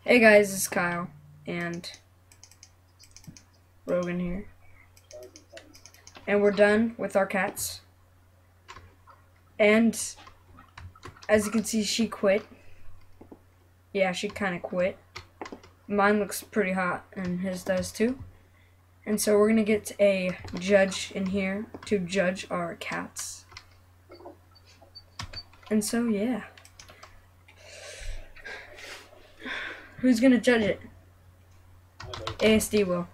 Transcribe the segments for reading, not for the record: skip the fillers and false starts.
Hey guys, it's Kyle and Rogan here. And we're done with our cats. And as you can see, she quit. Yeah, she kind of quit. Mine looks pretty hot and his does too. And so we're going to get a judge in here to judge our cats. And so, yeah. Who's going to judge it? ASD will.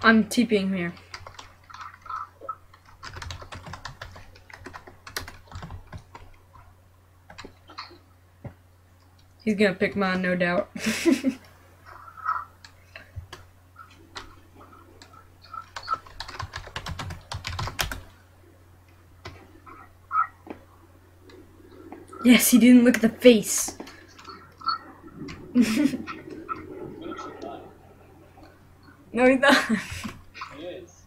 I'm TPing here. He's gonna pick mine, no doubt. Yes, he didn't look at the face. No, he's not. He is.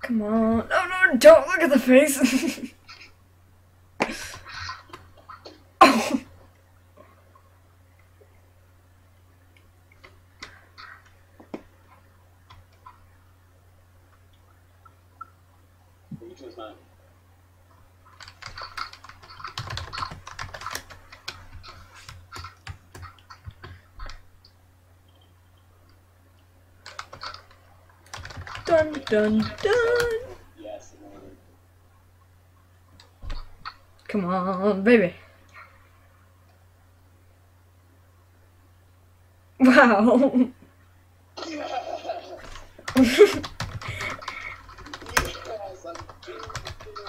Come on. Oh no, don't look at the face. Oh. You choose mine. Dun dun dun. Yes, in order. Come on, baby. Wow. Yes! Yes, I'm doing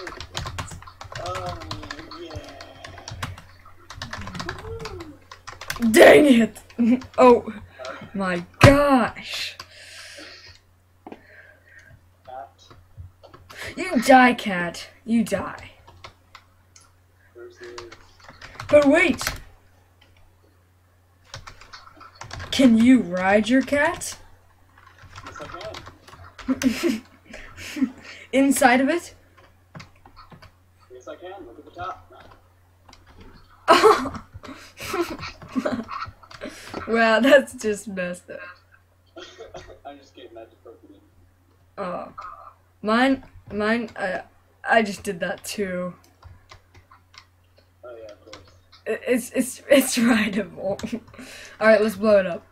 it. Oh, yeah. Dang it. Oh my gosh. You die, cat. You die. Versus... But wait. Can you ride your cat? Yes, I can. Inside of it? Yes, I can. Look at the top. Oh. Wow, that's just messed up. I'm just kidding. That's appropriate. Oh. Mine, I just did that too. Oh, yeah, of course. It's rideable. Alright, let's blow it up.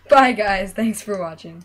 Bye guys, thanks for watching.